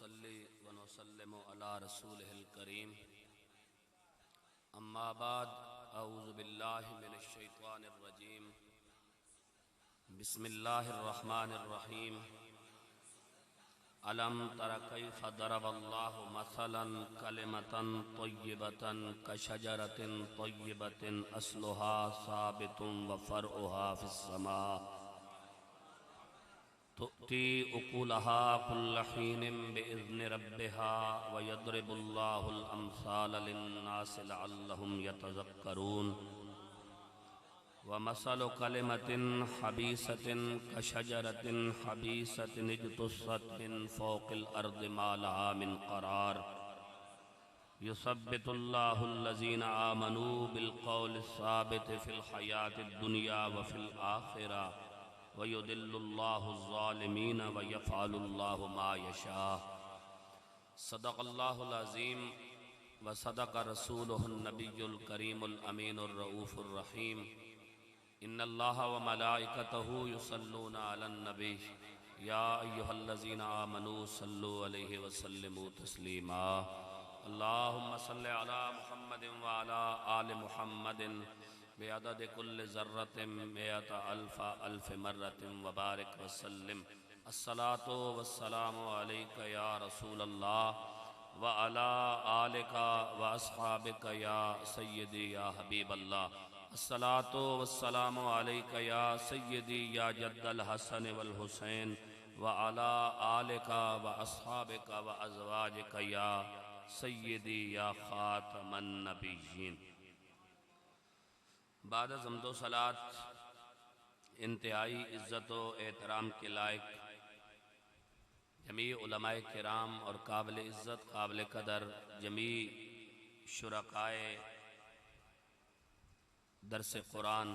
नुसल्ली व नुसल्लिमु अला रसूलिहिल करीम अम्मा बाद अऊज़ु बिल्लाहि मिनश शैतानिर रजीम बिस्मिल्लाहिर रहमानिर रहीम अलम तरा कैफ़ दरबल्लाहु मसलन कलिमतन तय्यबतन कशजरतिन तय्यबतिन अस्लुहा साबितुन व फ़रउहा फ़िस्समा तुअती उकुलहा कुल्ल हीनिन बिइज़्नि रब्बिहा व यद्रिबुल्लाहुल अम्साल लिन्नासि लअल्लहुम यतज़क्करून व मसलु कलिमतिन हबीसतिन कशजरतिन हबीसतिन इज्तुस्सत मिन फ़ौक़िल अर्दि मा लहा मिन क़रार युसब्बितुल्लाहुल्लज़ीना आमनू बिलक़ौलिस साबिति फ़िल हयातिद दुनिया व फ़िल आख़िरा व युदिल्लुल्लाहुज़्ज़ालिमीन व यफ़अलुल्लाहु मा यशा। सदक़ल्लाहुल अज़ीम व सदक़ रसूलुहुन नबियुल करीमुल अमीनुर रऊफ़ुर रहीम। इन्नल्लाहा व मलाइकतहु युसल्लूना अलन नबी या अय्युहल्लज़ीना आमनू सल्लु अलैहि व सल्लिमू तस्लीमा। अल्लाहुम्मा सल्लि अला मुहम्मदिन व अला आलि मुहम्मदिन बिअददि कुल्लि ज़र्रतिन मिअत अल्फ़ मर्रतिन व बारिक व सल्लिम। अस्सलातु वस्सलामु अलैका या रसूलल्लाह व अला आलिका व अस्हाबिका या सय्यदी या हबीबल्लाह। अस्सलातु वस्सलामु अलैका या सय्यदी या जद्दल हसन वल हुसैन व अला आलिका व अस्हाबिका व अज़वाजिका या सय्यदी या खातमन नबिय्यीन। बाद ज़म्दो सलात इंतहाई इज़्ज़त व एहतराम के लायक जमी उलमाए किराम और काबिल इज़्ज़त काबिल कदर जमी शुरकाए दरस कुरान,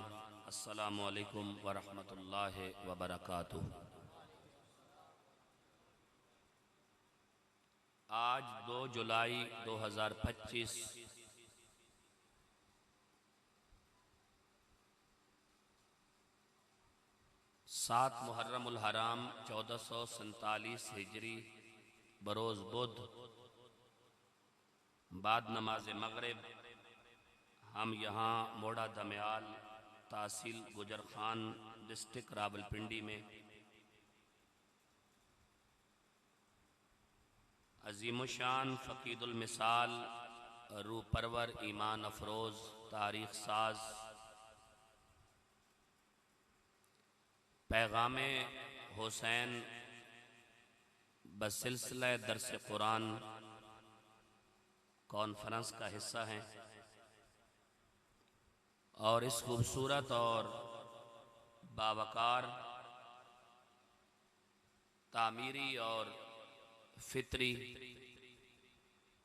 अस्सलामु अलैकुम व रहमतुल्लाहि व बरकातुहू। आज 2 जुलाई 2025 7 मुहर्रमुल हराम 1447 हिजरी बरोज़ बुध बाद नमाज मगरिब हम यहाँ मोड़ा दमयाल तहसील गुजर खान डिस्ट्रिक्ट रावलपिंडी में अज़ीमुशान फ़कीदुल मिसाल रूह परवर ईमान अफरोज़ तारीख़ साज पैगामे हुसैन बसिलसिला दरस कुरान कॉन्फ्रेंस का हिस्सा हैं और इस खूबसूरत और बावकार तामीरी और फितरी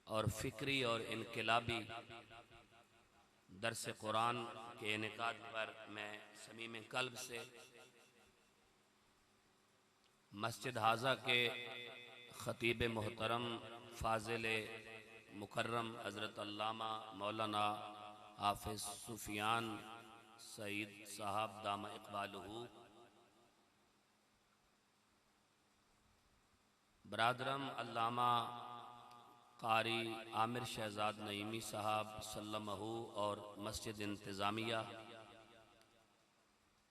और फ़िक्री और इनकलाबी दरस कुरान के इनेकाद पर मैं समीम कल्ब से मस्जिद हाजा के ख़तीब मोहतरम फ़ाज़िल मुकर्रम हज़रत अल्लामा मौलाना हाफ़िज़ सुफ़ियान सईद साहब दाम इक़बालहू, बरादरम अल्लामा कारी आमिर शहज़ाद नईमी साहब सल्लमहू और मस्जिद इंतज़ामिया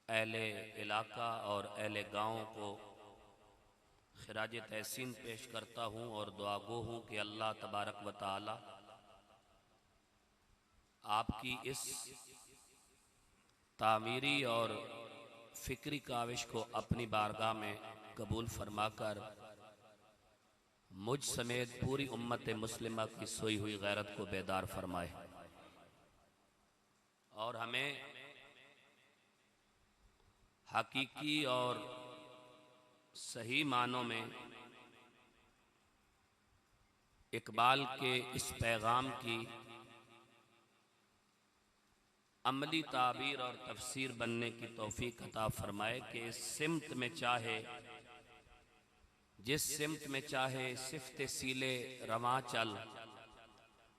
अहले इलाका और अहले गाँव को खिराज तहसीन पेश करता हूँ और दुआ गो हूँ कि अल्लाह तबारक व तआला आपकी इस तामीरी और फ़िक्री काविश को अपनी बारगाह में कबूल फरमाकर मुझ समेत पूरी उम्मत मुस्लिमा की सोई हुई गैरत को बेदार फरमाए और हमें हकीकी और सही मानों में इकबाल के इस पैगाम की अमली ताबीर और तफसीर बनने की तौफीक अता फरमाए कि इस सिमत में चाहे जिस सिमत में चाहे सिफ्त सीले रवां चल,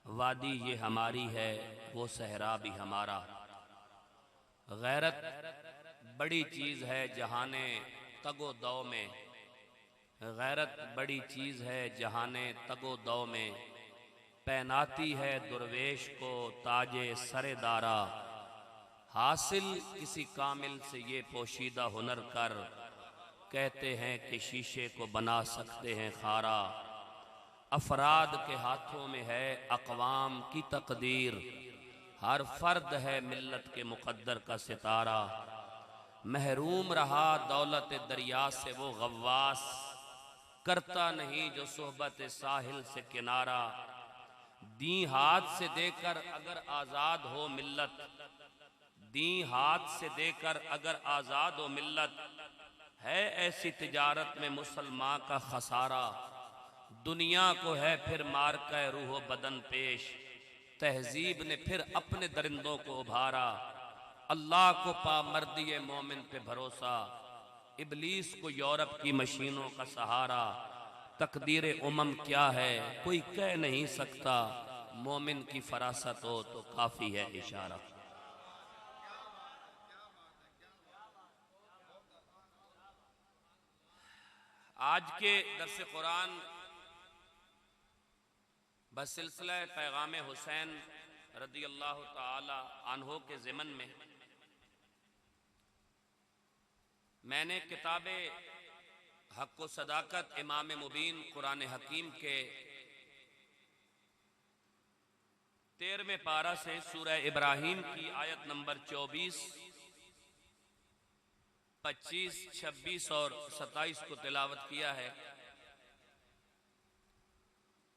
वादी ये हमारी है वो सहरा भी हमारा। गैरत बड़ी चीज़ है जहाने तगो दौ में, गैरत बड़ी चीज़ है जहाने तगो दौ में, पहनाती है दुर्वेश को ताजे सरेदारा। हासिल किसी कामिल से ये पोशीदा हुनर कर, कहते हैं कि शीशे को बना सकते हैं खारा। अफराद के हाथों में है अक़वाम की तकदीर, हर फर्द है मिल्लत के मुक़द्दर का सितारा। महरूम रहा दौलत दरिया से वो गव्वास, करता नहीं जो सोहबत साहिल से किनारा। दी हाथ से देकर अगर आज़ाद हो मिल्लत, दी हाथ से देकर अगर आज़ाद हो मिल्लत, है ऐसी तिजारत में मुसलमान का खसारा। दुनिया को है फिर मार कर रूह बदन पेश, तहजीब ने फिर अपने दरिंदों को उभारा। अल्लाह को पा मर्दी मोमिन पे भरोसा, इबलीस को यूरोप की मशीनों का सहारा। तकदीर उमम क्या है कोई कह नहीं सकता, मोमिन की फरासत हो तो काफ़ी है इशारा। आज के दर्स कुरान बसिलसिला पैगाम हुसैन रदी अल्लाह ताला अन्हो के ज़िमन में मैंने किताब हक़ व सदाकत इमाम मुबीन कुरान हकीम के 13वें पारा से सूरह इब्राहीम की आयत नंबर 24, 25, 26 और 27 को तिलावत किया है।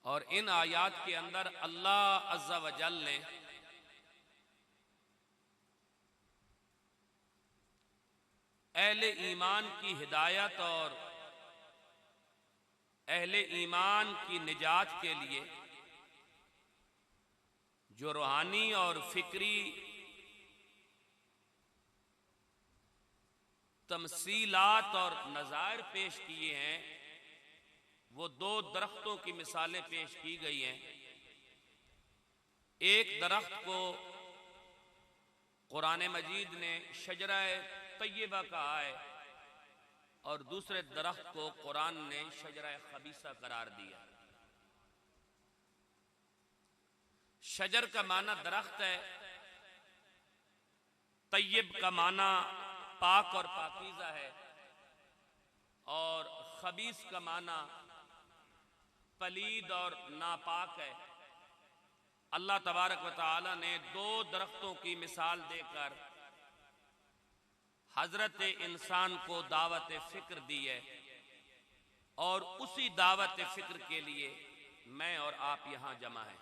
और इन आयात के अंदर अल्लाह अज़्ज़ा व जल ने अहले ईमान की हिदायत और अहले ईमान की निजात के लिए जो रूहानी और फिक्री तमसीलात और नज़ायर पेश किए हैं, वो दो दरख्तों की मिसालें पेश की गई हैं। एक दरख्त को कुरान मजीद ने शजरा तय्यबा कहा है और दूसरे दरख्त को कुरान ने शजरा खबीसा करार दिया। शजर का माना दरख्त है, तय्यब का माना पाक और पाकीज़ा है, और खबीस का माना पलीद और नापाक है। अल्लाह तबारक व तआला ने दो दरख्तों की मिसाल देकर हजरत इंसान को दावत फिक्र दी है, और उसी दावत फिक्र के लिए मैं और आप यहां जमा हैं।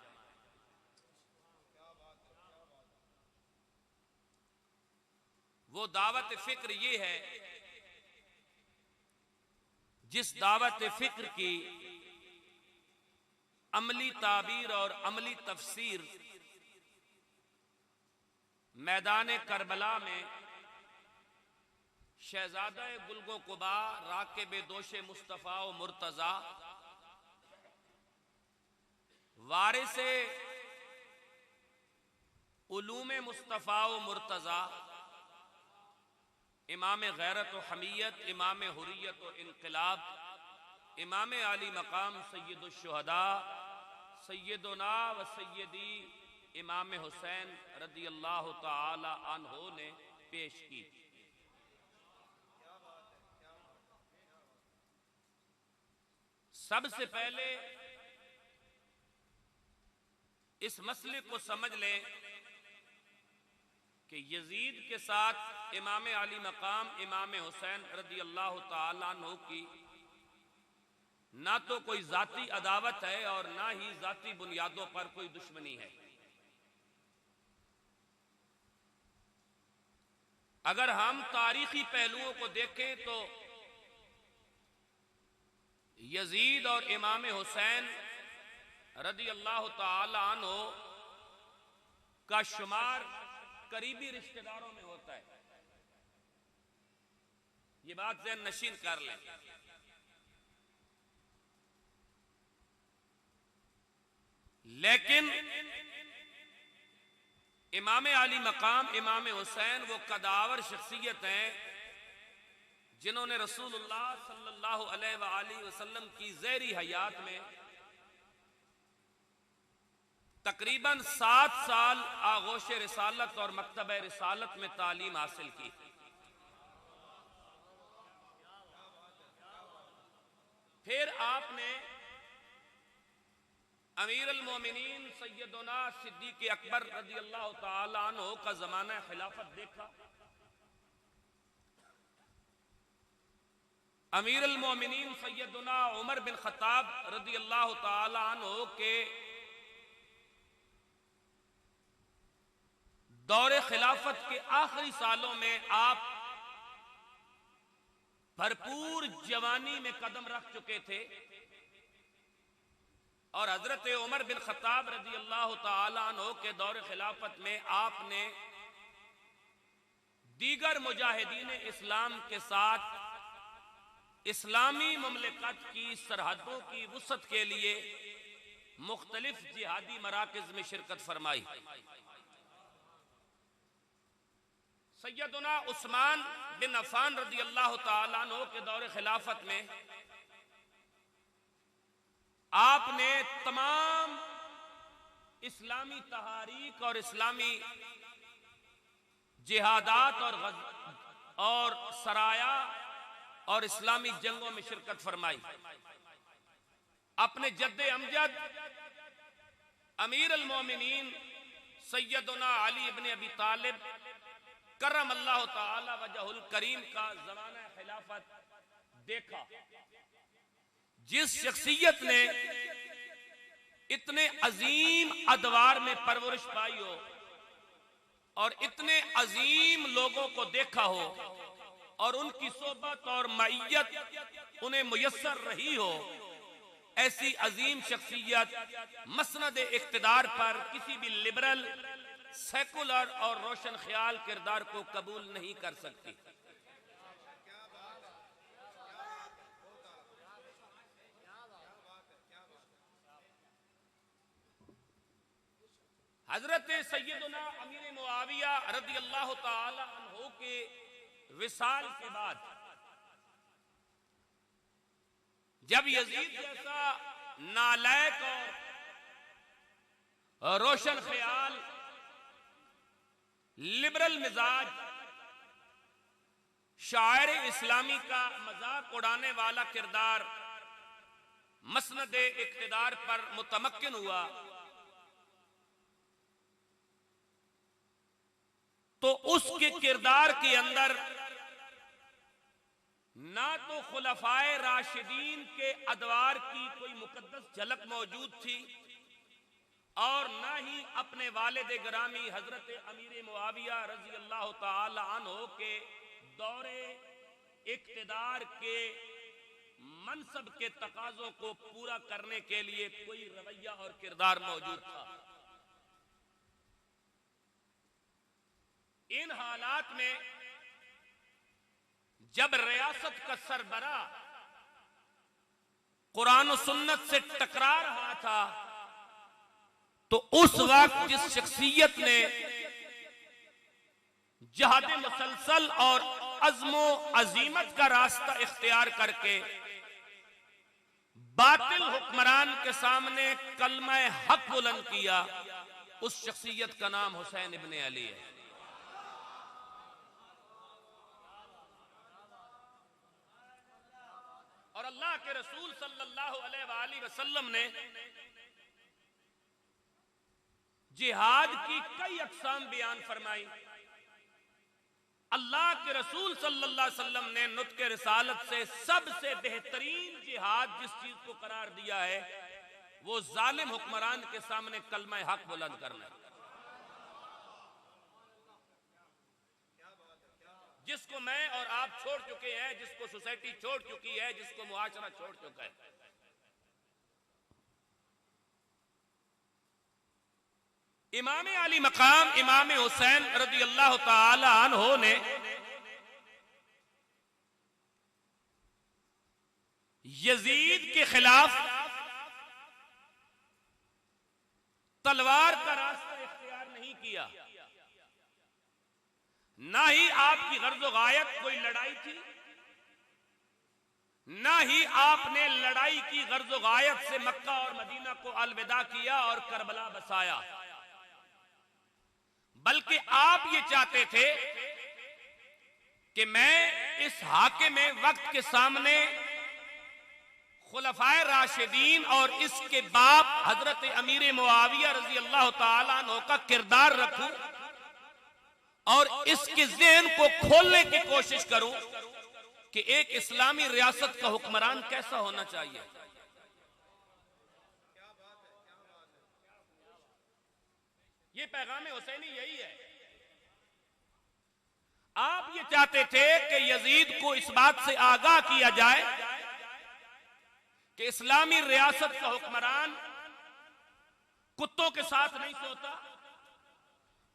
वो दावत फिक्र ये है जिस दावत फिक्र की अमली ताबीर और अमली तफसीर मैदान करबला में शहजादा गुलगो कुबा राकिब दोशे मुस्तफ़ा व मुर्तज़ा वारिसे उलूमे मुस्तफ़ा व मुर्तज़ा इमाम गैरत व हमीयत, इमाम हुर्रियत व इनकलाब, इमाम आली मकाम सय्यदुश्शुहदा सय्यदुना व सय्यदी इमाम हुसैन रदी अल्लाह ताला अन्हो ने पेश की। सबसे पहले इस मसले को समझ लें कि यजीद के साथ इमाम आली मकाम इमाम हुसैन रदी अल्लाह ताला अन्हु की ना तो कोई जाती अदावत है और ना ही जाती बुनियादों पर कोई दुश्मनी है। अगर हम तारीखी पहलुओं को देखें तो यजीद और इमाम हुसैन रदी अल्लाह ताला अन्हु का शुमार करीबी रिश्तेदारों में होता है। ये बात ज़हन नशीन कर लें। लेकिन इमाम आली मकाम इमाम हुसैन वो कदावर शख्सियत हैं जिन्होंने रसूलुल्लाह सल्लल्लाहु अलैहि वसल्लम की ज़ेरी हयात में तकरीबन 7 साल आगोश रिसालत और मकतब रिसालत में तालीम हासिल की। फिर आपने अमीर अल मोमिनीन सैयदना सिद्दीक़ अकबर रज़ी अल्लाह ताला अन्हु का ज़माना खिलाफत देखा। अमीर अल मोमिनीन सैयदना उमर बिन खत्ताब रज़ी अल्लाह ताला अन्हु के दौरे खिलाफत के आखिरी सालों में आप भरपूर जवानी में कदम रख चुके थे और हजरत उमर बिन खत्ताब रज़ी अल्लाह ताला अन्हु के दौरे खिलाफत में आपने दीगर मुजाहिदीन इस्लाम के साथ इस्लामी ममलिकत की सरहदों की वुसअत के लिए मुख्तलिफ जिहादी मराकिज में शिरकत फरमाई। सैयदना उस्मान बिन अफ़ान रज़ी अल्लाह ताला अन्हु के दौरे खिलाफत में आपने तमाम इस्लामी तहारीक और इस्लामी जिहादात और सराया और इस्लामी जंगों में शिरकत फरमाई। अपने जद्दे अमजद अमीर अल मोमिनीन सैयदना अली इब्न अबी तालिब करम अल्लाह ताला वजहुल करीम का ज़माना खिलाफत देखा, जिस शख्सियत ने इतने अजीम अदवार में परवरिश पाई हो और इतने अजीम लोगों को देखा हो और उनकी सोबत और मईयत उन्हें मुयस्सर रही हो, ऐसी अजीम शख्सियत मसनद इख्तिदार पर किसी भी लिबरल, सेकुलर और रोशन ख्याल किरदार को कबूल नहीं कर सकती। हजरत सैयदना अमीर मुआविया रज़ी अल्लाह ताला अन्हु के विसाल के बाद जब यजीद जैसा नालायक और रोशन ख्याल, लिबरल मिजाज, शायर इस्लामी का मजाक उड़ाने वाला किरदार मसनद इख्तिदार पर मुतमक्किन हुआ, तो उसके किरदार के अंदर ना तो खुलफाए राशिदीन के अदवार की कोई मुकद्दस झलक मौजूद थी और ना ही अपने वालिद गिरामी हजरत अमीर मुआविया रज़ी अल्लाह ताला अन्हु के दौरे इक्तिदार के मनसब के तकाजों को पूरा करने के लिए कोई रवैया और किरदार मौजूद था। इन हालात में जब रियासत का सरबरा कुरान और सुन्नत से टकरा रहा था, तो उस वक्त जिस शख्सियत ने जहाद मुसलसल और अज़्मो अजीमत का रास्ता इख्तियार करके बातिल हुक्मरान के सामने कलमा हक बुलंद किया, उस शख्सियत का नाम हुसैन इब्न अली है। और अल्लाह के रसूल सल्लल्लाहु अलैहि वसल्लम ने जिहाद की कई अक़साम बयान फरमाई। अल्लाह के रसूल सल्लल्लाहु अलैहि वसल्लम ने नुत्क़े रिसालत से सबसे बेहतरीन जिहाद जिस चीज को करार दिया है, वो जालिम हुक्मरान के सामने कलमा हक बुलंद करना है, जिसको मैं और आप छोड़ चुके हैं, जिसको सोसाइटी छोड़ चुकी है, जिसको मुआशरा छोड़ चुका है। इमाम अली मकाम इमाम हुसैन रज़ी अल्लाह ताला अन्हु ने यजीद के खिलाफ तलवार का रास्ता इख्तियार नहीं किया, ना ही आपकी गर्ज़ो गायत कोई लड़ाई थी, ना ही आपने लड़ाई की गर्ज गायत से मक्का और मदीना को अलविदा किया और करबला बसाया, बल्कि आप ये चाहते थे कि मैं इस हाकिम वक्त के सामने खुलफाए राशिदीन और इसके बाप हजरत अमीर मुआविया रजी अल्लाह ताला अन्हु का किरदार रखूं और इसके ज़हन को खोलने की कोशिश करूं कि एक इस्लामी रियासत का हुक्मरान कैसा होना चाहिए। ये पैगाम हुसैनी यही है। आप ये चाहते थे कि यजीद को इस बात से आगाह किया जाए कि इस्लामी रियासत का हुक्मरान कुत्तों के साथ नहीं सोता,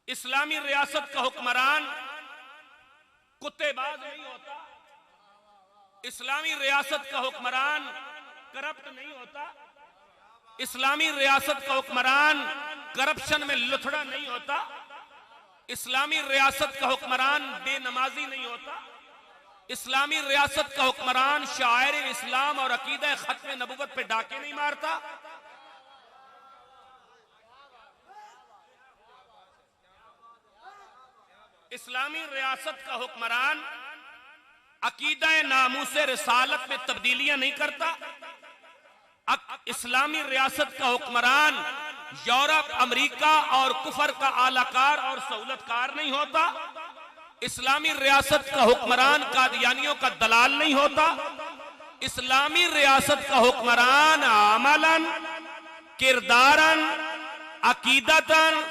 इस्लामी रियासत का हुक्मरान कुत्तेबाज नहीं होता, इस्लामी रियासत का हुक्मरान करप्ट नहीं होता, इस्लामी रियासत का हुक्मरान करप्शन में लुथड़ा नहीं होता, इस्लामी रियासत का हुक्मरान बेनमाजी नहीं होता, इस्लामी रियासत का हुक्मरान शायर इस्लाम और अकीदा खत्म नबुवत पे डाके नहीं मारता, इस्लामी रियासत का हुक्मरान अकीदा नामूस रिसालत में तब्दीलियां नहीं करता, इस्लामी रियासत का हुक्मरान यूरोप अमेरिका और कुफर का आलाकार और सहूलतकार नहीं होता, इस्लामी रियासत का हुक्मरान कादियानियों का दलाल नहीं होता, इस्लामी रियासत का हुक्मरान अमलन, किरदारन, अकीदतन,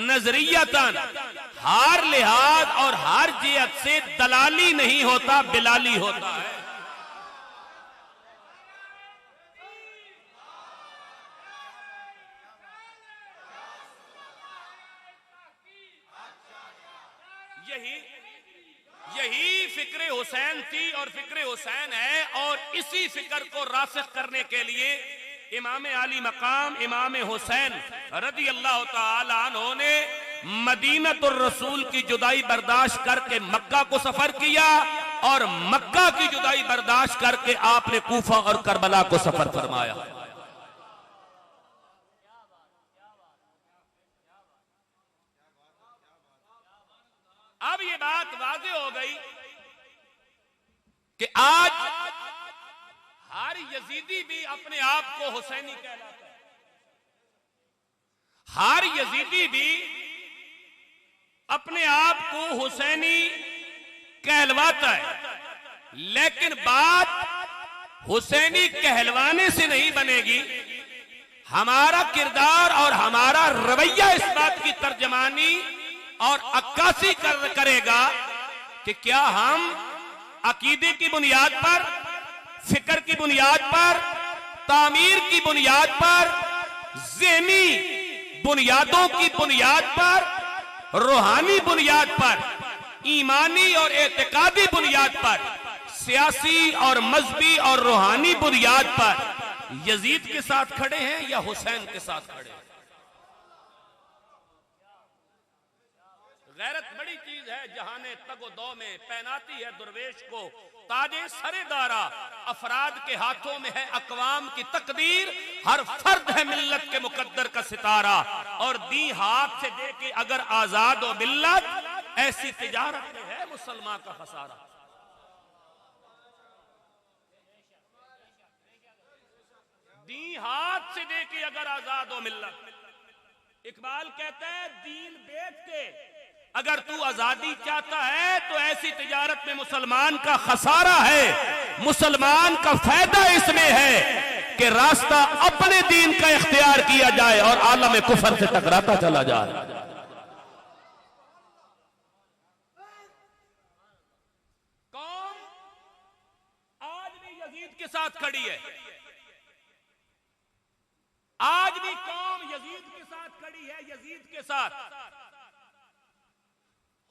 नजरियतन हर लिहाज और हर जिहत से दलाली नहीं होता, बिलाली होता है। यही फिक्र हुसैन थी और फिक्र हुसैन है, और इसी फिक्र को रासिख करने के लिए इमाम आली मकाम इमाम हुसैन रज़ी अल्लाह ताला अन्हु ने मदीनतुर रसूल की जुदाई बर्दाश्त करके मक्का को सफर किया और मक्का की जुदाई बर्दाश्त करके आपने कूफा और करबला को सफर फरमाया। अब ये बात वाज़ेह हो गई कि आज हर यजीदी भी अपने आप को हुसैनी कहलाता है, हर यजीदी भी अपने आप को हुसैनी कहलवाता है, लेकिन बात हुसैनी कहलवाने से नहीं बनेगी। हमारा किरदार और हमारा रवैया इस बात की तर्जमानी और अक्कासी करेगा कि क्या हम अकीदे की बुनियाद पर, फिक्र की बुनियाद पर, तामीर की बुनियाद पर, ज़हनी बुनियादों की बुनियाद पर, रूहानी बुनियाद पर, ईमानी और एतिकादी बुनियाद पर, सियासी और मजहबी और रूहानी बुनियाद पर यजीद के साथ खड़े हैं या हुसैन के साथ खड़े हैं? गैरत बड़ी चीज है, जहाने तगो दो में पहनाती है दुर्वेश को ताजे सरेदारा, अफराद के हाथों में है अकवाम की तकदीर, हर फर्द है मिल्लत के मुकद्दर का सितारा, और दी हाथ से दे के अगर आजाद हो मिल्लत, ऐसी तिजारत में है मुसलमान का खसारा। दी हाथ से दे के अगर आजाद हो मिल्लत, इकबाल कहता है दीन बेच के अगर तू आजादी चाहता है तो ऐसी तिजारत में मुसलमान का खसारा है। मुसलमान का फायदा इसमें है कि रास्ता अपने दीन का इख्तियार किया जाए और आलम कुफर से टकराता चला जाए। कौम आज भी यजीद के साथ खड़ी है, आज भी कौम यजीद के साथ खड़ी है, यजीद के साथ।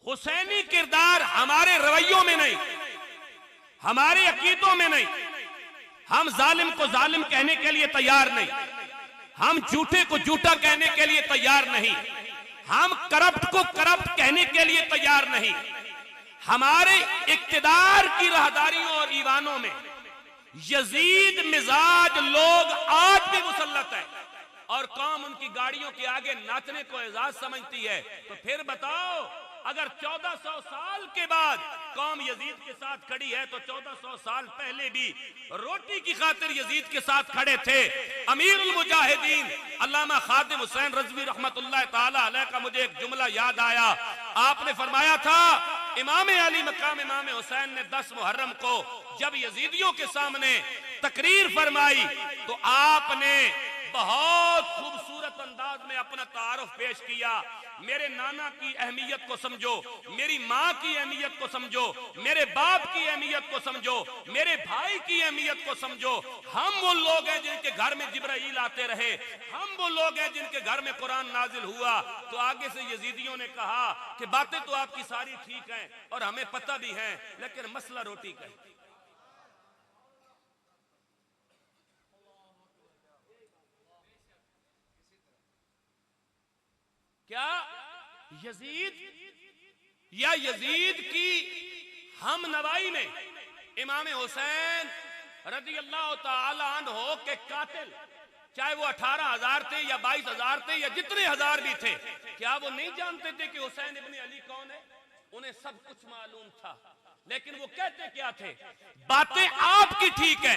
हुसैनी किरदार हमारे रवैयों में नहीं, हमारे अकीदों में नहीं। हम जालिम को जालिम कहने के लिए तैयार नहीं, हम झूठे को झूठा कहने के लिए तैयार नहीं, हम करप्ट को करप्ट कहने के लिए तैयार नहीं। हमारे इक्तिदार की राहदारियों और ईवानों में यजीद मिजाज लोग आज भी मुसल्लत है और कौम उनकी गाड़ियों के आगे नाचने को एजाज समझती है। तो फिर बताओ, अगर 1400 साल के बाद कौम यजीद के साथ खड़ी है तो 1400 साल पहले भी रोटी की खातिर यजीद के साथ खड़े थे। अमीरुल मुजाहिदीन अल्लामा खादिम हुसैन रज़वी रहमतुल्लाह ताला अलैह का मुझे एक जुमला याद आया। आपने फरमाया था, इमाम अली मकाम इमाम हुसैन ने 10 मुहर्रम को जब यजीदियों के सामने तकरीर फरमाई तो आपने बहुत खूबसूरत अंदाज में अपना तारुफ पेश किया। मेरे नाना की अहमियत को समझो, मेरी माँ की अहमियत को समझो, मेरे बाप की अहमियत को समझो, मेरे भाई की अहमियत को समझो। हम वो लोग हैं जिनके घर में जिब्राईल आते रहे, हम वो लोग हैं जिनके घर में कुरान नाजिल हुआ। तो आगे से यजीदियों ने कहा कि बातें तो आपकी सारी ठीक हैं और हमें पता भी है, लेकिन मसला रोटी का है। क्या यजीद या यजीद की हम नवाई में इमाम हुसैन रज़ी अल्लाह ताला अन्हु के कातिल, चाहे वो 18,000 थे या 22,000 थे या जितने हजार भी थे, क्या वो नहीं जानते थे कि हुसैन इब्न अली कौन है? उन्हें सब कुछ मालूम था, लेकिन वो कहते क्या थे? बातें आपकी ठीक है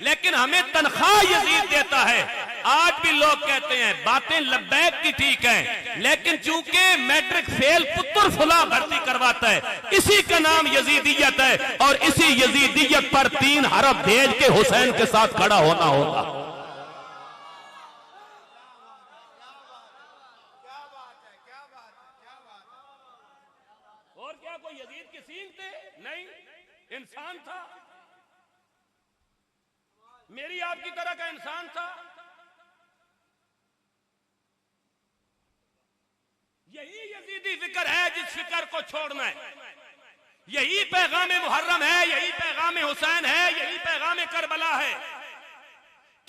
लेकिन हमें तनख्वाह यजीद देता है। आज भी लोग कहते हैं बातें लब्बैक की ठीक है, लेकिन चूंकि मैट्रिक फेल पुत्र फुला भर्ती करवाता है, इसी का नाम यजीदियत है और इसी यजीदियत पर 3 हरफ भेज के हुसैन के साथ खड़ा होना होगा। और क्या कोई यजीद के सींग थे? नहीं, इंसान था, मेरी आपकी तरह का इंसान था। यही यजीदी फिक्र है जिस फिक्र को छोड़ना है। यही पैगाम मुहर्रम है, यही पैगाम हुसैन है, यही पैगाम करबला है।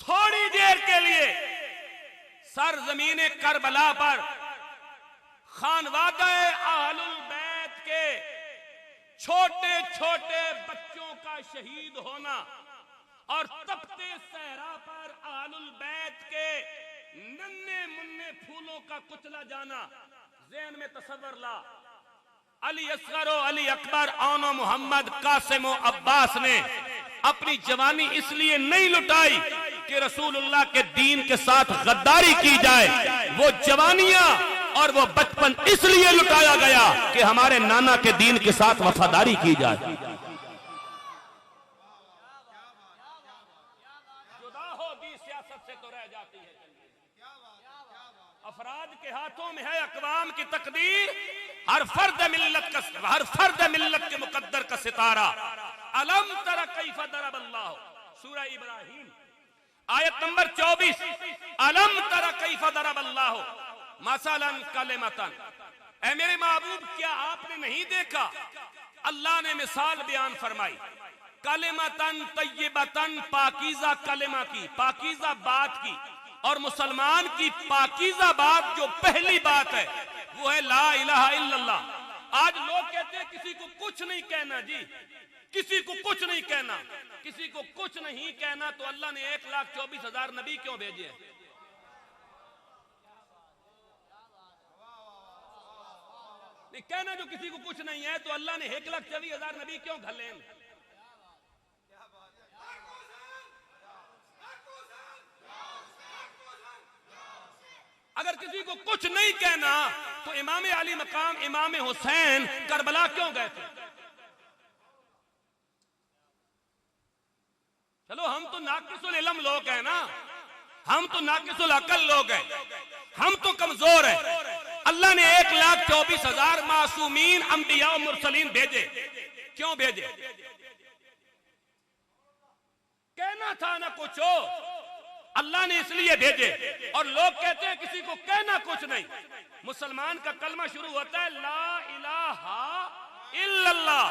थोड़ी देर के लिए सरजमीन करबला पर खानवादा अहलुल बैत के छोटे छोटे बच्चों का शहीद होना और तपते सहरा पर अहलुल बैत के नन्हे मुन्ने फूलों का कुचला जाना, ज़हन में तसव्वुर ला। अली असगर, अली अकबर, औनो मोहम्मद, कासिम अब्बास ने अपनी जवानी इसलिए नहीं लुटाई कि रसूलुल्लाह के दीन के साथ गद्दारी की जाए। वो जवानियां और वो बचपन इसलिए लुटाया गया कि हमारे नाना के दीन के साथ वफादारी की जाए। जुदा होगी सियासत से तो रह जाती है। अफराद के हाथों में है अक़वाम की तकदीर, हर फर्द मिल्लत के मुकद्दर का सितारा। अलम तरा कैफ़ दरबल्लाहु, सूरह इब्राहिम आयत नंबर 24। अलम तरा कैफ़ दरबल्लाहु मसलन कलिमतन, ऐ मेरे महबूब क्या आपने नहीं देखा? अल्लाह ने मिसाल बयान फरमाई, कलिमतन तय्यबतन, पाकीज़ा कलिमा की, पाकीज़ा बात की। और मुसलमान की पाकीज़ा बात जो पहली बात है वो है ला इलाहा इल्लल्लाह। आज लोग कहते हैं किसी को कुछ नहीं कहना जी, किसी को कुछ नहीं कहना, किसी को कुछ नहीं कहना। तो अल्लाह ने 1,24,000 नबी क्यों भेजे? नहीं कहना जो किसी को कुछ नहीं है, तो अल्लाह ने 1,24,000 नबी क्यों घले? अगर किसी को कुछ नहीं कहना तो इमाम अली मकाम इमाम हुसैन करबला क्यों गए थे? चलो हम तो नाकिसुल इल्म लोग हैं ना, हम तो नाकिसुल अकल लोग हैं, हम तो कमजोर हैं। अल्लाह ने 1,24,000 मासूमीन अंबिया और मुरसलीन भेजे। क्यों भेजे? कहना था ना कुछ हो, अल्लाह ने इसलिए भेजे। और लोग कहते हैं किसी को कहना कुछ नहीं। मुसलमान का कलमा शुरू होता है ला इलाहा इल्लल्लाह,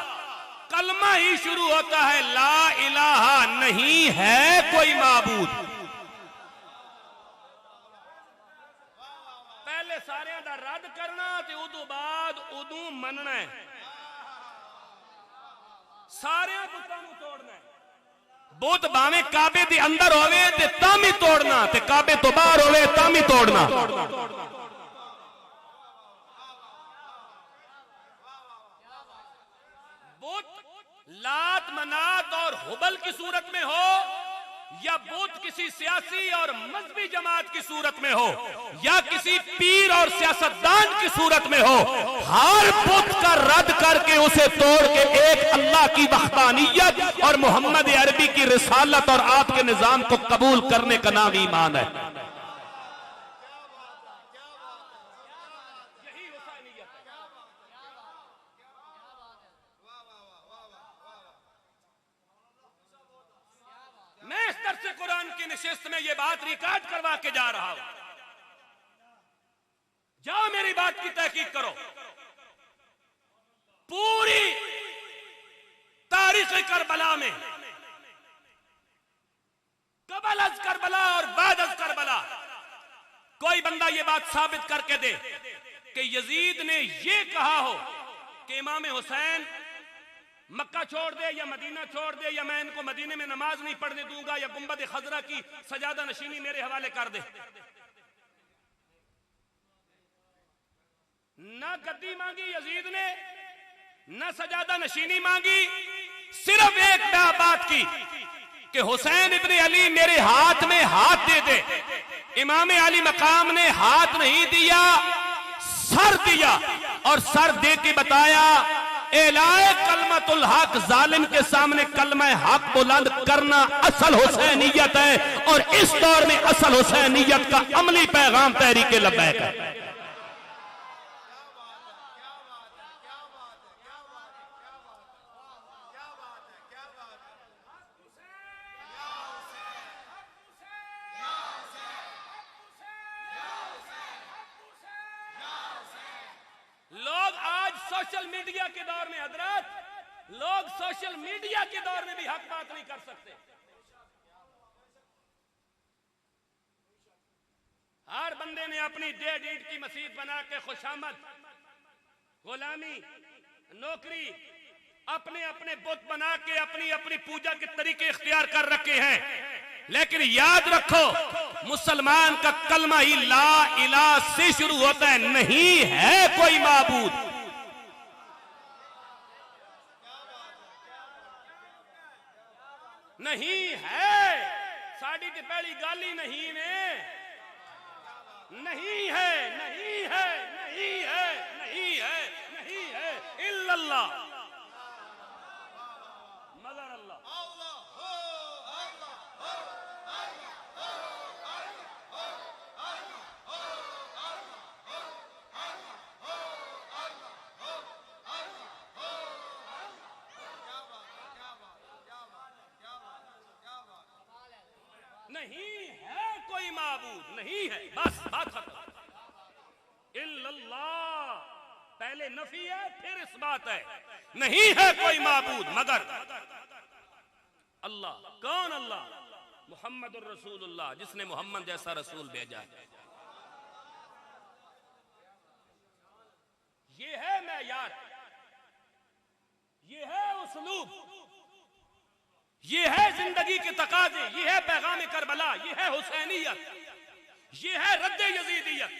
कलमा ही शुरू होता है ला इलाहा, नहीं है कोई माबूद। पहले सारे दा रद्द करना ते उदू बाद उदू मनना है, सारे बुतां नूं तोड़ना है। बुत भावे काबे दे अंदर होवे ते तामी तोड़ना ते काबे तो बाहर होवे तामी तोड़ना। बुत लात मनात और हुबल की सूरत में हो या बुत किसी सियासी और मजहबी जमात की सूरत में हो या किसी पीर और सियासतदान की सूरत में हो, हर बुत का रद्द करके उसे तोड़ के एक अल्लाह की वहदानियत और मोहम्मद अरबी की रिसालत और आपके निजाम को कबूल करने का नाम ईमान है। मैं इस तरह से कुरान की नशिस्त में यह बात रिकॉर्ड करवा के जा रहा हूं। जाओ मेरी बात की तहकीक करो। पूरी तारीख करबला में कबल अज करबला और बाद अज करबला कोई बंदा यह बात साबित करके दे कि यजीद ने यह कहा हो कि इमाम हुसैन मक्का छोड़ दे या मदीना छोड़ दे या मैं इनको मदीने में नमाज नहीं पढ़ने दूंगा या गुंबद खजरा की सजादा नशीनी मेरे हवाले कर दे। ना गद्दी मांगी यजीद ने, ना सजादा नशीनी मांगी, सिर्फ एक बात की कि हुसैन इब्ने अली मेरे हाथ में हाथ दे दे। इमाम अली मकाम ने हाथ नहीं दिया, सर दिया और सर दे के बताया एलाए कलमतुल हक, जालिम के सामने कलमा हक बुलंद करना असल हुसैनियत है और इस दौर में असल हुसैनियत का अमली पैगाम तहरीक लब्बैक है। लोग आज सोशल मीडिया के दौर में हजरत, लोग सोशल मीडिया के दौर में भी हक बात नहीं कर सकते। हर बंदे ने अपनी डेढ़ ईंट की मस्जिद बना के खुशामद, गुलामी, नौकरी, अपने अपने बुत बना के अपनी अपनी पूजा के तरीके इख्तियार कर रखे हैं। लेकिन याद रखो मुसलमान का कलमा ही ला इलाहा से शुरू होता है। नहीं है कोई माबूद, नहीं है साड़ी की पहली गाली नहीं में, नहीं है, नहीं है, नहीं है, नहीं है, नहीं है इल्लल्लाह मगर अल्लाह। नहीं है कोई माबूद, नहीं है, बस बात खत्म। इल्लल्लाह पहले नफी है फिर इस बात है, नहीं है कोई माबूद मगर अल्लाह। कौन अल्लाह? मुहम्मदुर रसूलुल्लाह, जिसने मोहम्मद जैसा रसूल भेजा है। ये है मेयार, ये है उसलूब, ये है जिंदगी के तकाजे, ये है पैगाम करबला, ये है हुसैनियत, ये है रद्द यजीदियत।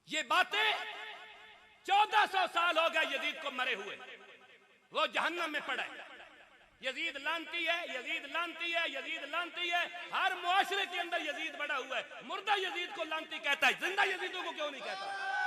ये बातें 1400 साल हो गए यजीद को मरे हुए, वो जहन्नम में पड़ा है। यजीद लानती है, यजीद लानती है, यजीद लानती है। हर मुआशरे के अंदर यजीद बड़ा हुआ है। मुर्दा यजीद को लानती कहता है, जिंदा यजीदों को क्यों नहीं कहता?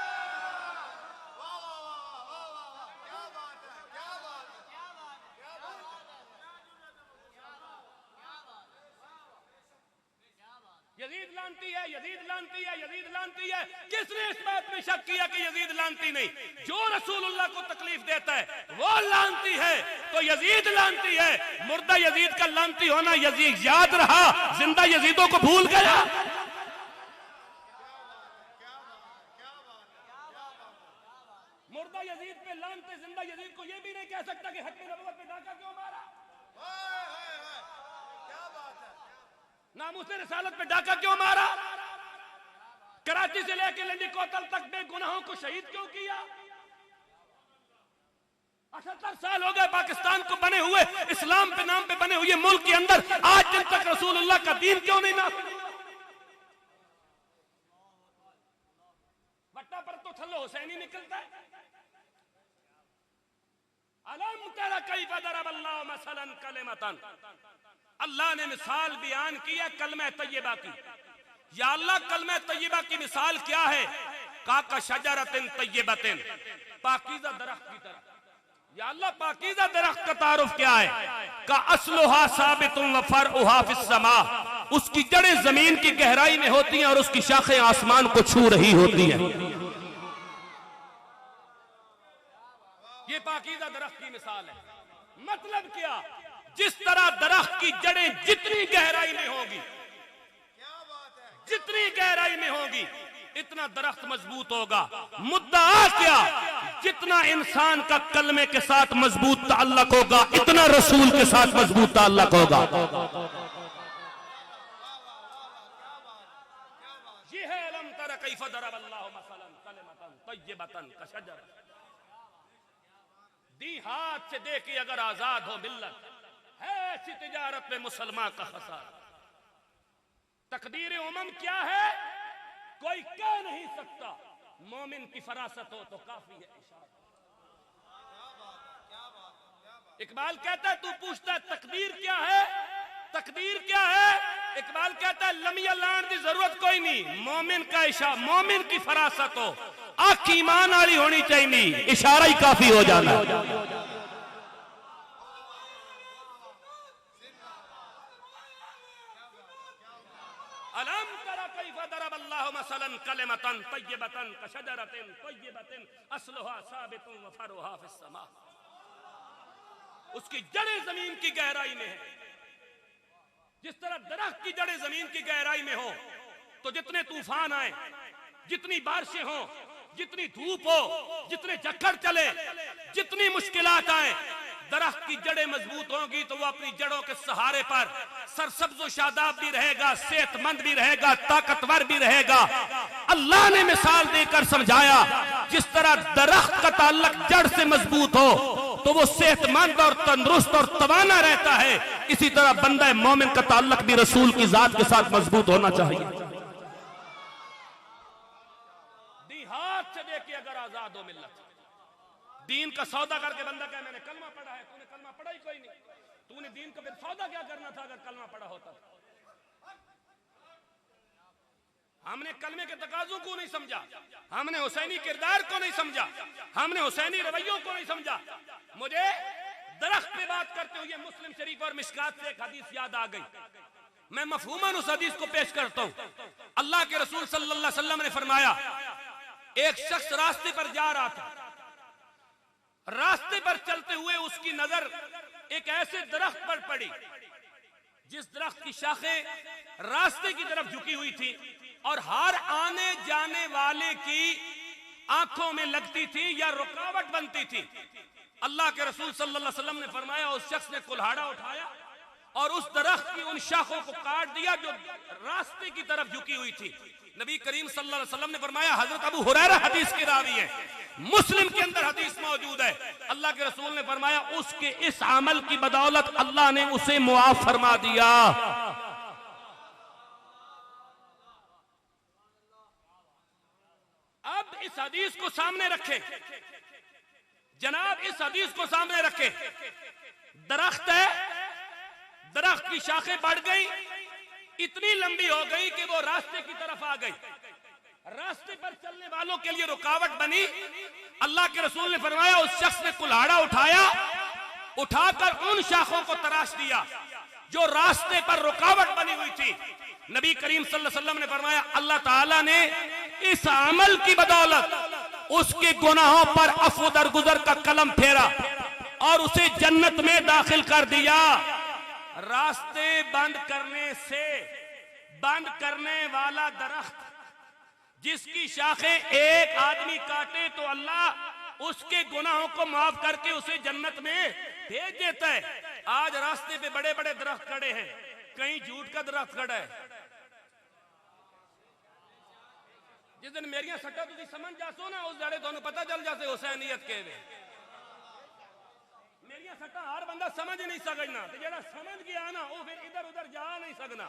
यजीद लानती है, यजीद लानती है, यजीद लानती है। किसने इस बात में शक किया कि यजीद लानती नहीं? जो रसूलुल्लाह को तकलीफ देता है वो लानती है, तो यजीद लानती है। मुर्दा यजीद का लानती होना यजीद याद रहा, जिंदा यजीदों को भूल गया। मुर्दा यजीद पे लानते जिंदा यजीद को ये भी नहीं कह सकता कि हक नबुव्वत पे डाका क्यों मारा। नामुस रिसालत पे डाका क्यों मारा? कराची से लेकर लंडी कोतल तक बेगुनाहों को शहीद क्यों किया? 78 साल हो गए पाकिस्तान को बने हुए, इस्लाम पे नाम पे बने हुए मुल्क के अंदर, आज दिन तक रसूलुल्लाह का दीन क्यों नहीं नाफिज? बट्टा पर तो थल्लो हुसैनी निकलता है। अलम तरा कैफ़ दरबल्लाहु मसलन कलिमतन, अल्लाह ने मिसाल बयान किया कलमा तय्यबा की। या अल्लाह कलमा तय्यबा की मिसाल क्या है? का शजरतिन तय्यबतिन, पाकीज़ा दरख्त की तरह। या अल्लाह पाकीज़ा दरख्त का तारुफ क्या है? का अस्लुहा साबितुन व फरउहा फिस समा, उसकी जड़ें जमीन की गहराई में होती हैं और उसकी शाखें आसमान को छू रही होती हैं। ये पाकीज़ा दरख्त की मिसाल है। मतलब क्या? जिस तरह दरख्त की जड़ें जितनी गहराई में होगी, जितनी गहराई में होगी, इतना दरख्त मजबूत होगा। मुद्दा क्या? जितना इंसान का कलमे के साथ मजबूत ताल्लुक होगा, इतना रसूल के साथ मजबूत ताल्लुक होगा। ये है अलम तरा कैफ़ दरबल्लाहु मसलन कलिमतन तय्यबतन कशजर। दी हाथ से देखी अगर आजाद हो मिल्लत, है ऐसी तिजारत में मुसलमान का खसारा। तकदीर उमम क्या है? कोई कह नहीं सकता। मोमिन की फरासत हो तो काफी है। इकबाल कहता है, तू पूछता है तकदीर क्या है, तकदीर क्या है? इकबाल कहता है लमिया लान की जरूरत कोई नहीं। मोमिन का इशारा, मोमिन की फरासत हो, आंख ईमान वाली होनी चाहिए, इशारा ही काफी हो जाना। अलम तरा कैफ़ दरबल्लाहु मसलन कलिमतन तय्यबतन कशजरतिन तय्यबतिन अस्लुहा साबितुन व फरउहा फिस समा, उसकी जड़ें जमीन की गहराई में है। जिस तरह दरख्त की जड़ें जमीन की गहराई में हो, तो जितने तूफान आए, जितनी बारिशें हो, जितनी धूप हो, जितने झक्कड़ चले, जितनी मुश्किलात आए, दरख्त की जड़ें मजबूत होंगी तो वो अपनी जड़ों के सहारे पर सरसब्ज़ शादाब भी रहेगा, सेहतमंद भी रहेगा, ताकतवर भी रहेगा। अल्लाह ने मिसाल देकर समझाया, जिस तरह दरख्त का ताल्लुक जड़ से मजबूत हो तो वो सेहतमंद और तंदुरुस्त और तवाना रहता है, इसी तरह बंदा मोमिन का ताल्लुक भी रसूल की जात के साथ मजबूत होना चाहिए। दी हाथ से देखिए अगर आजाद हो मिल्लत, दीन का सौदा करके बंदा कहे मैंने कलमा पढ़ा है, तूने कलमा पढ़ा ही कोई नहीं। तूने दीन का फिर सौदा क्या करना था अगर कलमा पढ़ा होता? हमने कलमे के तकाजों को नहीं समझा, हमने हुसैनी किरदार को नहीं समझा, हमने हुसैनी रवैयों को नहीं समझा। मुझे दरख्त पे बात करते हुए मुस्लिम शरीफ और मिशकात से एक हदीस याद आ गई। मैं मफहूमन उस हदीस को पेश करता हूं। अल्लाह के रसूल सल्लल्लाहु अलैहि वसल्लम ने फरमाया, एक शख्स रास्ते पर जा रहा था, रास्ते पर चलते हुए उसकी नजर एक ऐसे दरख्त पर पड़ी जिस दरख्त की शाखें रास्ते की तरफ झुकी हुई थी और हर आने जाने वाले की आंखों में लगती थी या रुकावट बनती थी। अल्लाह के रसूल सल्लल्लाहु अलैहि वसल्लम ने फरमाया, उस शख्स ने कुल्हाड़ा उठाया और उस दरख्त की उन शाखों को काट दिया जो रास्ते की तरफ झुकी हुई थी। नबी करीम सल्लल्लाहु अलैहि वसल्लम ने फरमाया, हजरत अबू हुरैरा हदीस के रावी है, मुस्लिम के अंदर हदीस मौजूद है, अल्लाह के रसूल ने फरमाया उसके इस अमल की बदौलत अल्लाह ने उसे मुआफ फरमा दिया। अब इस हदीस को सामने रखें जनाब, इस हदीस को सामने रखें। दरख्त है, दरख्त की शाखें बढ़ गई, इतनी लंबी हो गई कि वो रास्ते की तरफ आ गई, रास्ते पर चलने वालों के लिए रुकावट बनी। अल्लाह के रसूल ने फरमाया, उस शख्स ने कुल्हाड़ा उठाया, उठाकर उन शाखों को तराश दिया जो रास्ते पर रुकावट बनी हुई थी। नबी करीम सल्लल्लाहु अलैहि वसल्लम ने फरमाया, अल्लाह ताला ने इस अमल की बदौलत उसके गुनाहों पर अफ़्व दरगुजर का कलम फेरा और उसे जन्नत में दाखिल कर दिया। रास्ते बंद करने से बंद करने वाला दरख्त जिसकी शाखें एक आदमी काटे तो अल्लाह उसके गुनाहों को माफ करके उसे जन्नत में भेज देता है। आज रास्ते पे बड़े बड़े दरख्त खड़े हैं, कहीं जूट का दरख्त खड़ा है। जिस दिन मेरिया सट्टा तुम समझ जासो ना, उस जड़े दोनों पता चल जाते हुसैनियत के वे मेरिया सट्टा हर बंदा समझ नहीं सकना, तो जरा समझ गया ना वो फिर इधर उधर जा नहीं सकना।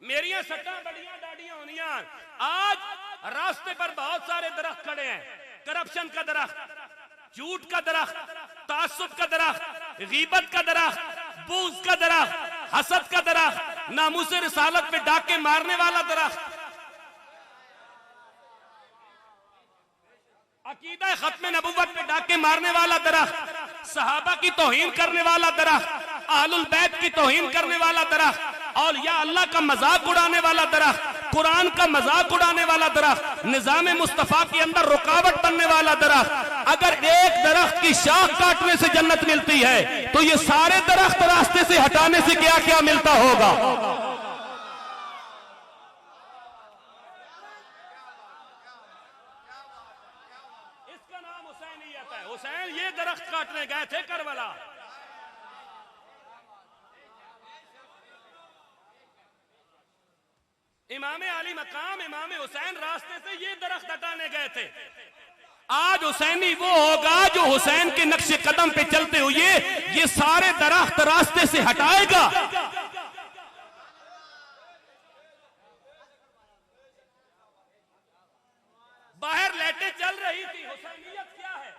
मेरिया सट्टा बड़ियां डाडियां होनियां। आज रास्ते पर बहुत सारे दरख्त खड़े हैं, करप्शन का दरख्त, झूठ का दरख्त, तासुब का दरख्त, गीबत का दरख्त, बूज़ का दरख्त, हसद का दरख्त, नामूस रिसालत पे डाके मारने वाला दरख्त, अकीदा खत्म नबुव्वत पे डाके मारने वाला दरख्त, सहाबा की तौहीन करने वाला दरख्त, अहलुल बैत की तौहीन करने वाला दरख्त, और या अल्लाह का मजाक उड़ाने वाला दरख्त, कुरान का मजाक उड़ाने वाला दरख्त, निजाम मुस्तफा के अंदर रुकावट बनने वाला दरख्त। अगर एक दरख्त की शाख काटने से जन्नत मिलती है तो ये सारे दरख्त रास्ते से हटाने से क्या क्या मिलता होगा। इसका नाम हुसैनियत है। हुसैन ये दरख्त काटने गए थे करबला। इमामे अली मकाम इमामे हुसैन रास्ते से ये दरख्त हटाने गए थे। आज हुसैनी वो होगा जो हुसैन के नक्शे कदम पे चलते हुए ये सारे दरख्त रास्ते से हटाएगा। बाहर लाइटें चल रही थी, हुसैनियत क्या है?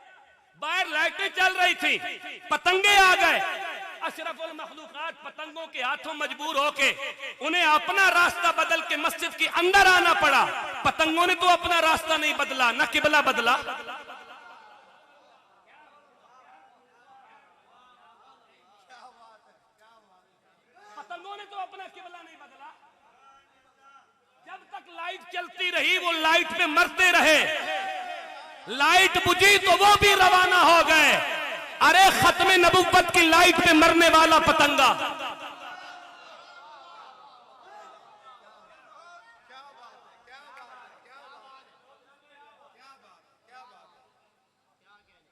बाहर लाइटें चल रही थी, पतंगे आ गए। अशरफुल मखलूकात पतंगों के हाथों मजबूर होके उन्हें अपना रास्ता बदल के मस्जिद के अंदर आना पड़ा। पतंगों ने तो अपना रास्ता नहीं बदला, न किबला बदला। पतंगों ने तो अपना किबला नहीं बदला। जब तक लाइट चलती रही वो लाइट पे मरते रहे। लाइट बुझी तो वो भी रवाना हो गए। अरे खत्मे नबुव्वत की लाइट पे मरने वाला पतंगा।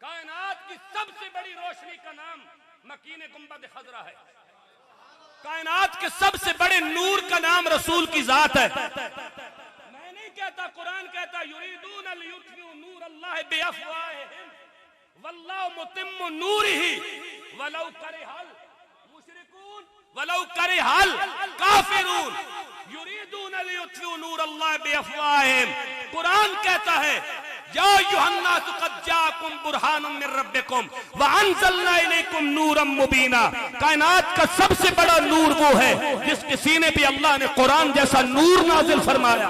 कायनात की सबसे बड़ी रोशनी का नाम मकीने गुंबद खजरा है। कायनात के सबसे बड़े नूर का नाम रसूल की जात है। मैं नहीं कहता, कुरान कहता युरीदून लियुत्फिउ नूर अल्लाह बिअफ़वाहिहिम वल्लाहु मुतिम्मु नूरिही वलौ करिहल मुशरिकून वलौ करिहल काफिरून युरीदून लियुत्फिउ नूर अल्लाह बिअफ़वाहिहिम। कुरान कहता है या अय्युहन्नास क़द जाअकुम बुरहानुम मिन रब्बिकुम व अंज़लना इलैकुम नूरम मुबीना। कायनात का सबसे बड़ा नूर वो है जिसके सीने पे अल्लाह ने कुरान जैसा नूर नाजिल फरमाया।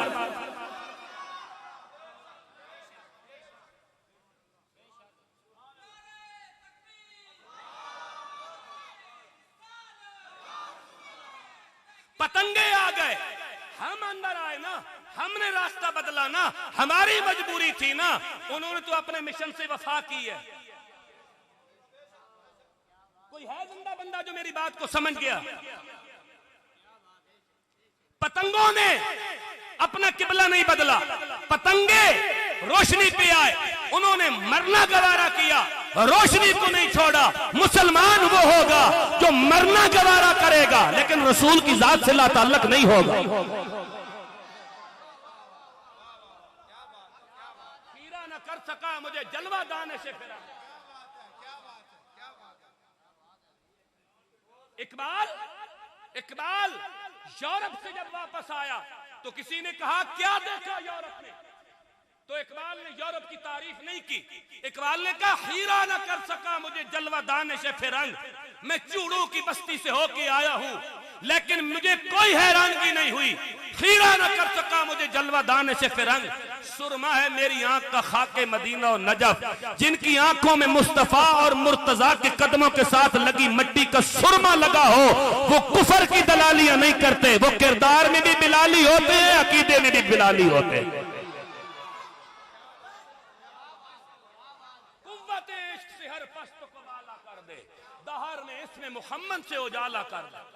पतंगे आ गए, हम अंदर आए ना, हमने रास्ता बदला ना, हमारी मजबूरी थी ना। उन्होंने तो अपने मिशन से वफा की है। कोई है जिंदा बंदा जो मेरी बात को समझ गया? पतंगों ने अपना किबला नहीं बदला, पतंगे रोशनी पे आए, उन्होंने मरना गवारा किया, रोशनी को नहीं छोड़ा। मुसलमान वो होगा जो मरना गवारा करेगा लेकिन रसूल की जात से ला ताल्लुक नहीं होगा। हीरा न कर सका मुझे जलवा दाने से फिरा। इकबाल यूरोप से जब वापस आया तो किसी ने कहा क्या देखा यूरोप में, तो इकबाल ने यूरोप की तारीफ नहीं की। इकबाल ने कहा हीरा न कर सका मुझे जलवा दाने से फिरंग। मैं चूड़ों की बस्ती से होके आया हूं लेकिन मुझे कोई हैरानगी नहीं हुई। हीरा न कर सका मुझे जलवा दाने से फिरंग। सुरमा है मेरी आंख का खाके मदीना और नजफ, जिनकी आंखों में मुस्तफा और मुर्तजा के कदमों के साथ लगी मिट्टी का सुरमा लगा हो, वो कुफर की दलालियां नहीं करते। वो किरदार में भी बिलाली होते हैं, अकीदे में भी बिलाली होते हैं। कुव्वते इश्क से हर पस्त को वाला कर दे, दहर में इसमें मुहम्मद से उजाला कर दे।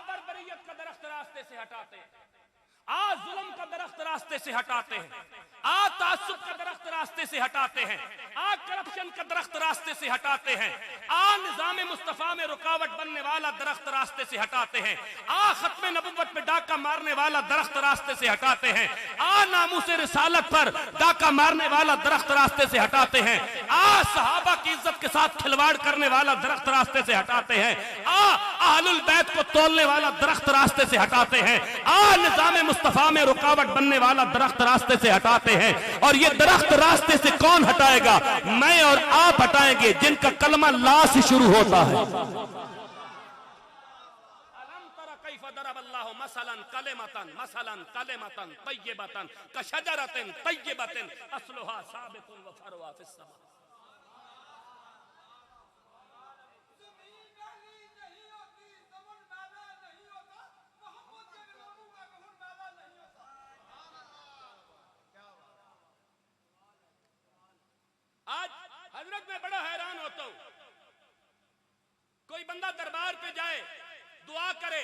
बर्बरियत का दरख्त रास्ते से हटाते हैं। आज जुल्म का दरख्त रास्ते से हटाते हैं, आज तासुब का दरख्त रास्ते से हटाते हैं, आज करप्शन का दरख्त रास्ते से हटाते हैं, आज निजाम मुस्तफा में रुकावट बनने वाला दरख्त रास्ते से हटाते हैं, आज खत्म नबुव्वत में डाका मारने वाला दरख्त रास्ते से हटाते हैं, आज नामूसे रिसालत पर डाका मारने वाला दरख्त रास्ते से हटाते हैं, आज सहाबा की इज्जत के साथ खिलवाड़ करने वाला दरख्त रास्ते से हटाते हैं, आज अहलुल बैत को तोड़ने वाला दरख्त रास्ते से हटाते हैं, आज निजाम मुस्तफा में रुकावट बनने वाला दरख्त रास्ते से हटाते हैं। और ये दरख्त रास्ते से कौन हटाएगा? मैं और आप हटाएंगे, जिनका कलमा ला से शुरू होता है। अलम तरा कैफ दरबल्लाहु मसलन कलिमतन तय्यबतन कशजरतिन तय्यबतिन अस्लुहा साबितुन व फरवा फिस समा। आज हजरत मैं बड़ा हैरान होता हूं, कोई बंदा दरबार पे जाए, दुआ करे,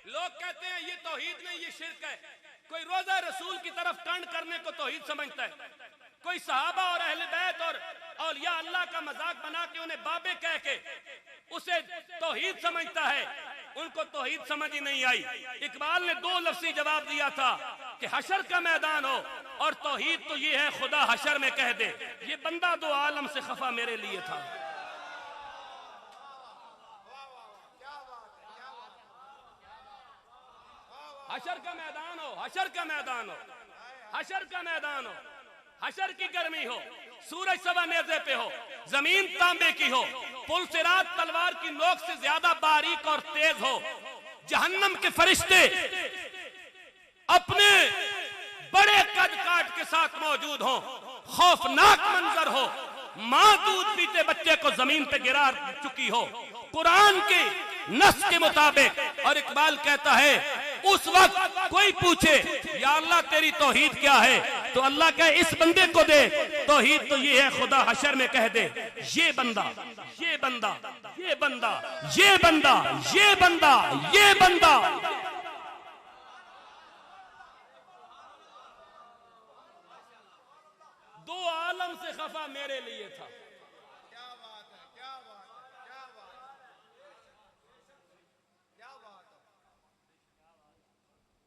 लोग कहते हैं ये तौहीद नहीं ये शिर्क है। कोई रोजा रसूल की तरफ टर्न करने को तौहीद समझता है, कोई सहाबा और अहले बैत और औलिया अल्लाह का मजाक बना के उन्हें बाबे कह के उसे तौहीद समझता है। उनको तौहीद समझ ही नहीं आई। इकबाल ने दो लफ्जी जवाब दिया था कि हशर का मैदान हो और तौहीद तो ये है खुदा हशर में कह दे। ये बंदा दो आलम से खफा मेरे लिए था। हशर का मैदान हो, हशर का मैदान हो, हशर का मैदान हो, हशर की गर्मी हो, सूरज सवा नेज़े पे हो, जमीन तांबे की हो, पुल सिरात तलवार की नोक से ज्यादा बारीक और तेज हो, जहन्नम के फरिश्ते अपने बड़े कद काट के साथ मौजूद हो, खौफनाक मंजर हो, मां दूध पीते बच्चे को जमीन पे गिरा चुकी हो कुरान के नस के मुताबिक। और इकबाल कहता है उस वक्त कोई पूछे या अल्लाह तेरी तौहीद क्या है, तो अल्लाह कहे इस बंदे को दे तौहीद तो ये है खुदा हशर में कह दे। ये बंदा, ये बंदा, ये बंदा, ये बंदा, ये बंदा, ये बंदा दो आलम से खफा मेरे लिए था। क्या बात है, क्या बात है, क्या बात है, क्या बात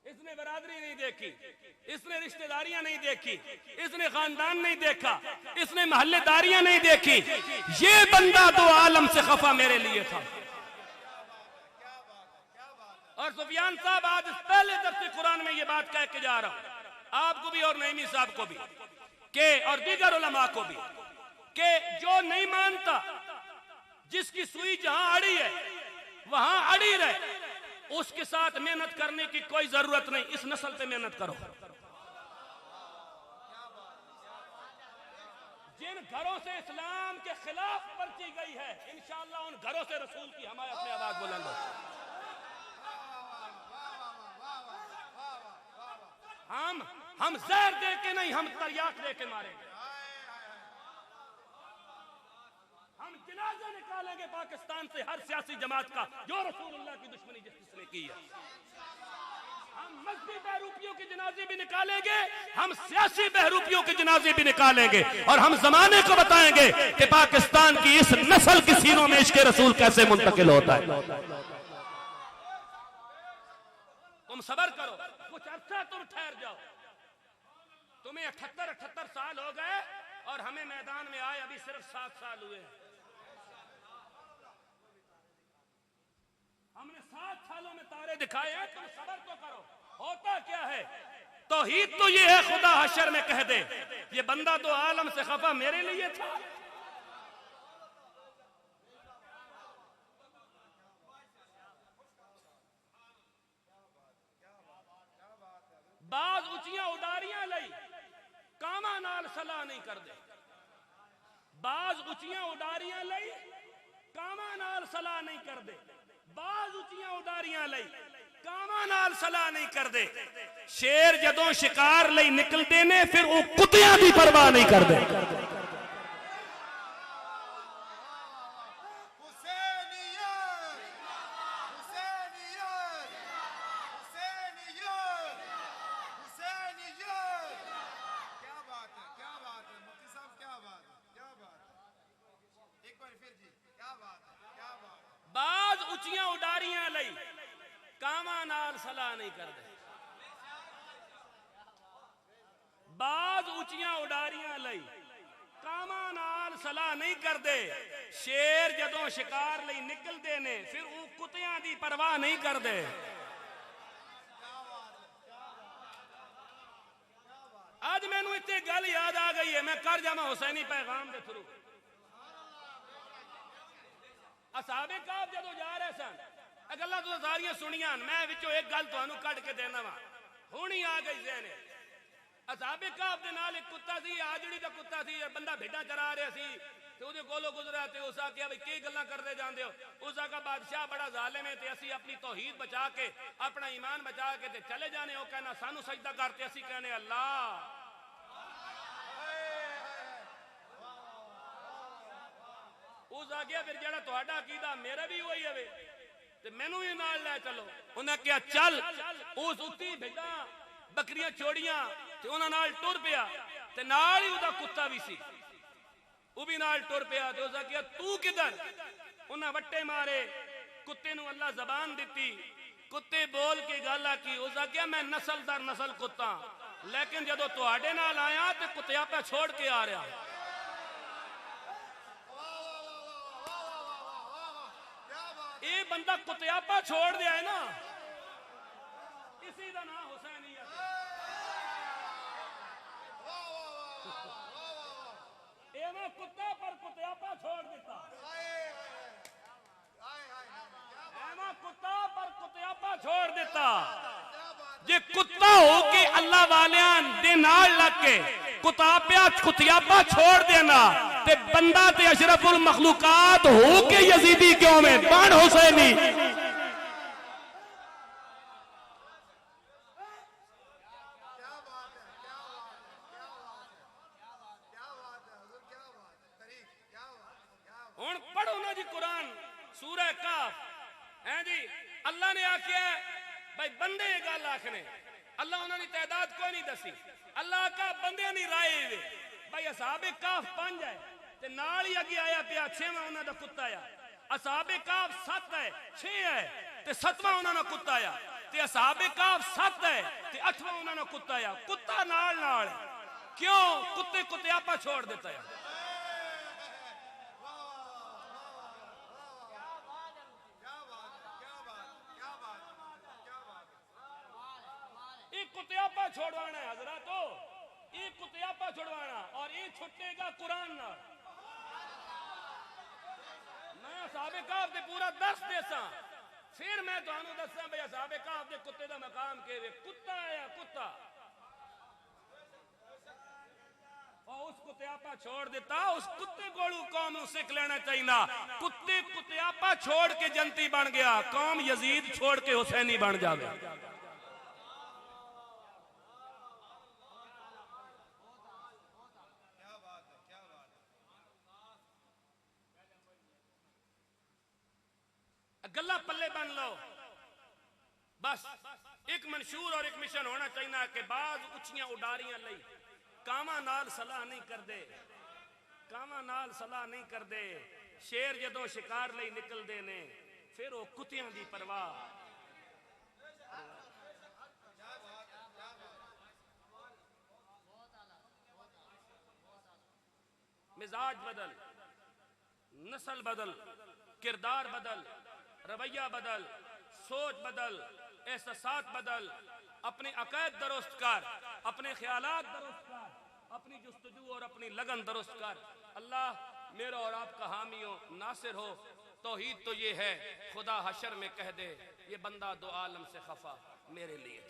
है। इसने बरादरी नहीं देखी, इसने रिश्तेदारियां नहीं देखी, इसने खानदान नहीं देखा, इसने महल्लेदारियां नहीं देखी। ये बंदा दो आलम से खफा मेरे लिए था। और सुफियान साहब आज पहले दर्से कुरान में ये बात कह के जा रहा हूं आपको भी और नईमी साहब को भी के और दीगर उलमा को भी के जो नहीं मानता जिसकी सुई जहां अड़ी है वहां अड़ी रहे, उसके साथ मेहनत करने की कोई जरूरत नहीं। इस नस्ल पे मेहनत करो। जिन घरों से इस्लाम के खिलाफ पर्ची गई है इंशाअल्लाह उन घरों से रसूल की हमायत में आवाज बुलंद हो। हम जहर दे के नहीं, हम तरियाक दे के मारेंगे। हम जनाजा निकालेंगे पाकिस्तान से हर सियासी जमात का जो रसूलुल्लाह की दुश्मनी जिसने की है। हम मजहबी बहरूपियों के जनाजे भी निकालेंगे, हम सियासी बहरूपियों के जनाजे भी निकालेंगे और हम जमाने को बताएंगे कि पाकिस्तान की इस नस्ल की सीनों में इश्क़ रसूल कैसे मुंतकिल होता है। तुम सब्र करो, कुछ अर्सा तुम ठहर जाओ। तुम्हें 78 साल हो गए और हमें मैदान में आए अभी सिर्फ 7 साल हुए। हमने 7 सालों में तारे दिखाए हैं, तुम सब्र तो करो। होता क्या है? तौहीद तो ये है खुदा हशर में कह दे। ये बंदा तो आलम से खफा मेरे लिए था। बाज ऊंचियां उडारियां लई कामा नाल सलाह नहीं कर दे। बाज ऊंचियां उडारियां लई कामा नाल सलाह नहीं कर दे। बाज ऊंचियां उडारियां लई कामा नाल सलाह नहीं कर दे। शेर जदों शिकार लई निकलते ने फिर वो कुत्तियां भी परवाह नहीं कर दे। उचियां उडारियां लई कावां नाल सलाह नहीं करदे। बाज उचियां उडारियां लई कावां नाल सलाह नहीं करदे। शेर जदों शिकार लई निकलदे ने फिर वो कुत्तियां दी परवाह नहीं करदे। आज मैनू इतने गल याद आ गई है, मैं कर जावा हुसैनी पैगाम के थ्रू। असहाबे कहफ जदों जा रहे सन, गल्लां तुसीं सारियां सुनियां, मैं विचों एक गल तुहानू कढ के देना वा, हुणी आ गई ज़हन। असहाबे कहफ दे नाल एक कुत्ता सी, आजड़ी दा कुत्ता सी, बंदा भेडां चरा रहा सी ते उहदे कोलों गुजरा ते उस आख्या भाई की गल्लां करदे जांदे हो। उस आख्या बादशाह बड़ा जालिम है ते असीं अपनी तौहीद बचा के अपना ईमान बचा के ते चले जाने। वो कहना सानू सजदा करते, असीं कहने अल्लाह। उस आख्या फिर जेड़ा तुहाडा अकीदा मेरा भी वही है ते मैनू भी नाल लै चलो। उन्हें कहा चल। उस उत्ती भेडां बकरियां छोड़ियां ते उन्हां नाल टुर पिया ते नाल ही उहदा कुत्ता भी सी, वो भी नाल टुर पिया। ते उस आख्या तू किधर? उन्हें वट्टे मारे, कुत्ते नू अल्लाह जबान दिती, कुत्ते बोल के गल आखी। उस आख्या मैं नस्ल दर नस्ल कुत्ता, लेकिन जदों तुहाडे नाल आया ते कुत्तियापा छोड़ के आ रहा। ये बंदा कुत्तियापा छोड़ दिया है ना, इसी का नाम हुसैनियत है। एवं कुत्ता पर कुत्तियापा छोड़ दिता, एवं कुत्ता पर कुत्तियापा छोड़ दिता। जे कुत्ता हो के अल्लाह वालियां दे नाल लग के कुत्तियापा छोड़ देना ते बंदा ते अशरफुल मखलूकात हो के यजीदी क्यों में बन हुसैनी। हुण पढ़ो ना जी कुरान सूरह कहफ है जी। अल्लाह ने आख्या भाई बंदे गल आखने, अल्लाह उन्होंने तादाद कोई नहीं दसी। अल्लाह का बंदे नहीं राए वे भाई। असहाबे कहफ 5 है ते नाल ही अगे आया पिया 6वां उन्हां दा कुत्ता आया। असहाबे कहफ 7 है, 6 है ते 7वां उन्हां दा कुत्ता आया ते असहाबे कहफ 7 है ते 8वां उन्हां दा कुत्ता आया। कुत्ता नाल नाल क्यों? कुत्ते कुत्तियापा छोड़ देता है। कुत्तियापा छोड़वाना है हजरातो, ये कुत्तियापा छोड़वाना और ये छुटेगा कुरान नाल। मैं असहाबे कहफ दे पूरा दर्स देसा, फिर मैं तुहानू दस्सां भाई असहाबे कहफ दे कुत्ते दा मकाम केवे। कुत्ता आया कुत्ता और उस कुत्तियापा छोड़ देता। उस कुत्ते कोलू कौम नू सीख लेना चाहिए। कुत्ते कुत्तियापा छोड़ के जनती बन गया, कौम यजीद छोड़ के हुसैनी बन जावे। गल्ला पल्ले बन लो बस। एक मंशूर और एक मिशन होना चाहिए कि बाज उचियां उडारियां लई कावां नाल सलाह नहीं करदे, कावां नाल सलाह नहीं करदे। शेर जदों शिकार लई निकलदे ने फिर वो कुत्तियां दी परवाह। मिजाज बदल, नस्ल बदल, किरदार बदल, रवैया बदल, सोच बदल, एहसासात बदल, अपने अकायद दुरुस्त कर, अपने ख्यालात दुरुस्त कर, अपनी जुस्तजू और अपनी लगन दुरुस्त कर। अल्लाह मेरा और आपका हामी हो, नासिर हो। तौहीद तो ये है खुदा हशर में कह दे ये बंदा दो आलम से खफा मेरे लिए।